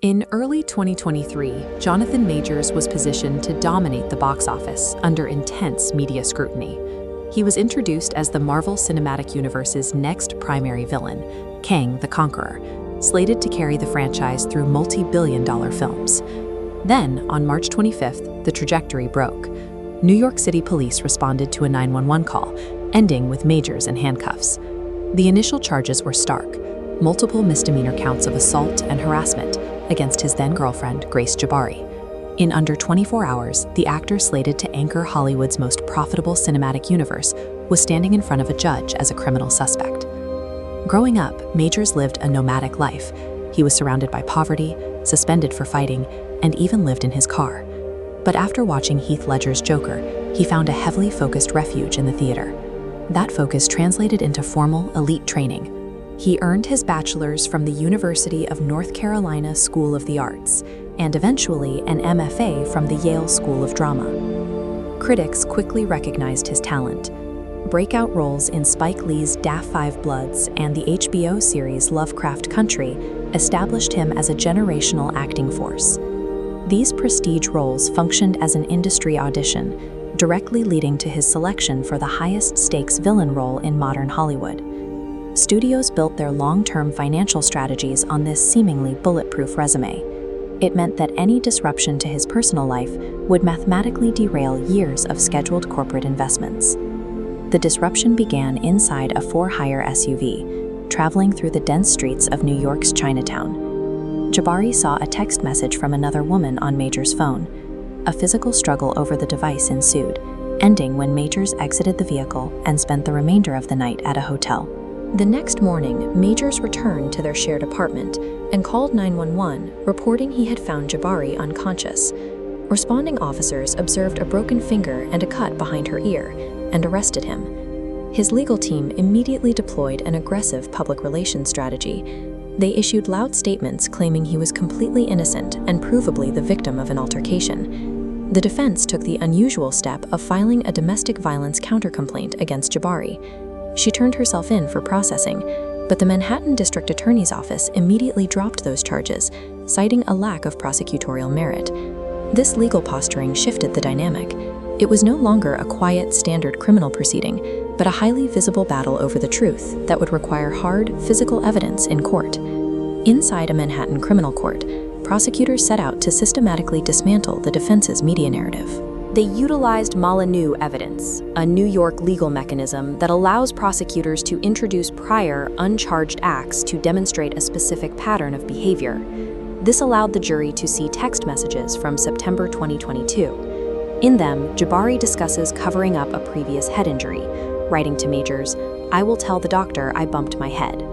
In early 2023, Jonathan Majors was positioned to dominate the box office under intense media scrutiny. He was introduced as the Marvel Cinematic Universe's next primary villain, Kang the Conqueror, slated to carry the franchise through multi-billion-dollar films. Then, on March 25th, the trajectory broke. New York City police responded to a 911 call, ending with Majors in handcuffs. The initial charges were stark: multiple misdemeanor counts of assault and harassment against his then-girlfriend, Grace Jabari. In under 24 hours, the actor slated to anchor Hollywood's most profitable cinematic universe was standing in front of a judge as a criminal suspect. Growing up, Majors lived a nomadic life. He was surrounded by poverty, suspended for fighting, and even lived in his car. But after watching Heath Ledger's Joker, he found a heavily focused refuge in the theater. That focus translated into formal, elite training. He earned his bachelor's from the University of North Carolina School of the Arts, and eventually an MFA from the Yale School of Drama. Critics quickly recognized his talent. Breakout roles in Spike Lee's Daft Five Bloods and the HBO series Lovecraft Country established him as a generational acting force. These prestige roles functioned as an industry audition, directly leading to his selection for the highest-stakes villain role in modern Hollywood. Studios built their long-term financial strategies on this seemingly bulletproof resume. It meant that any disruption to his personal life would mathematically derail years of scheduled corporate investments. The disruption began inside a for-hire SUV, traveling through the dense streets of New York's Chinatown. Jabari saw a text message from another woman on Majors' phone. A physical struggle over the device ensued, ending when Majors exited the vehicle and spent the remainder of the night at a hotel. The next morning, Majors returned to their shared apartment and called 911, reporting he had found Jabari unconscious. Responding officers observed a broken finger and a cut behind her ear and arrested him. His legal team immediately deployed an aggressive public relations strategy. They issued loud statements claiming he was completely innocent and provably the victim of an altercation. The defense took the unusual step of filing a domestic violence countercomplaint against Jabari. She turned herself in for processing, but the Manhattan District Attorney's Office immediately dropped those charges, citing a lack of prosecutorial merit. This legal posturing shifted the dynamic. It was no longer a quiet, standard criminal proceeding, but a highly visible battle over the truth that would require hard, physical evidence in court. Inside a Manhattan criminal court, prosecutors set out to systematically dismantle the defense's media narrative. They utilized Molyneux evidence, a New York legal mechanism that allows prosecutors to introduce prior, uncharged acts to demonstrate a specific pattern of behavior. This allowed the jury to see text messages from September 2022. In them, Jabari discusses covering up a previous head injury, writing to Majors, "I will tell the doctor I bumped my head."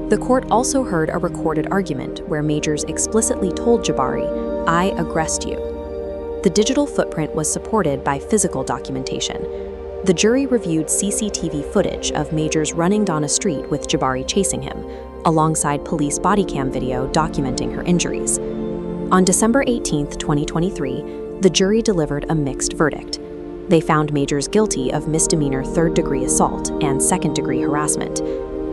The court also heard a recorded argument where Majors explicitly told Jabari, "I aggressed you." The digital footprint was supported by physical documentation. The jury reviewed CCTV footage of Majors running down a street with Jabari chasing him, alongside police body cam video documenting her injuries. On December 18, 2023, the jury delivered a mixed verdict. They found Majors guilty of misdemeanor third-degree assault and second-degree harassment.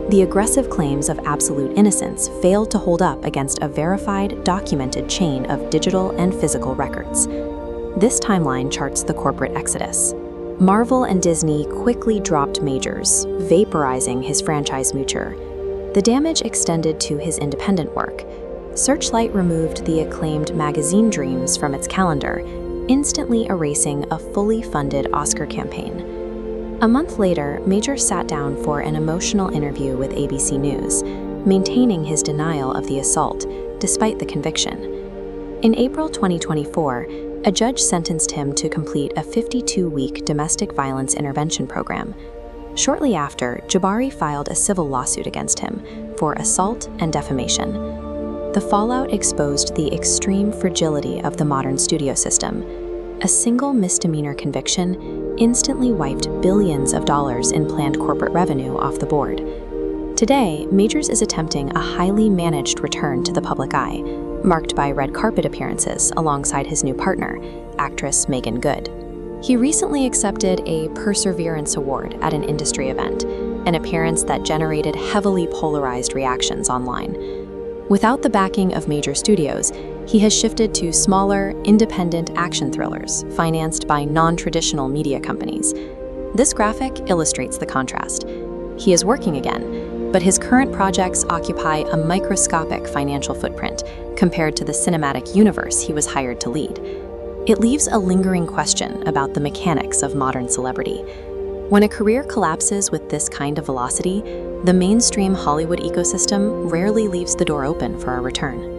The aggressive claims of absolute innocence failed to hold up against a verified, documented chain of digital and physical records. This timeline charts the corporate exodus. Marvel and Disney quickly dropped Majors, vaporizing his franchise moocher. The damage extended to his independent work. Searchlight removed the acclaimed magazine Dreams from its calendar, instantly erasing a fully funded Oscar campaign. A month later, Majors sat down for an emotional interview with ABC News, maintaining his denial of the assault, despite the conviction. In April 2024, a judge sentenced him to complete a 52-week domestic violence intervention program. Shortly after, Jabari filed a civil lawsuit against him for assault and defamation. The fallout exposed the extreme fragility of the modern studio system. A single misdemeanor conviction instantly wiped billions of dollars in planned corporate revenue off the board. Today, Majors is attempting a highly managed return to the public eye, marked by red carpet appearances alongside his new partner, actress Megan Good. He recently accepted a Perseverance Award at an industry event, an appearance that generated heavily polarized reactions online. Without the backing of major studios, he has shifted to smaller, independent action thrillers financed by non-traditional media companies. This graphic illustrates the contrast. He is working again, but his current projects occupy a microscopic financial footprint compared to the cinematic universe he was hired to lead. It leaves a lingering question about the mechanics of modern celebrity. When a career collapses with this kind of velocity, the mainstream Hollywood ecosystem rarely leaves the door open for a return.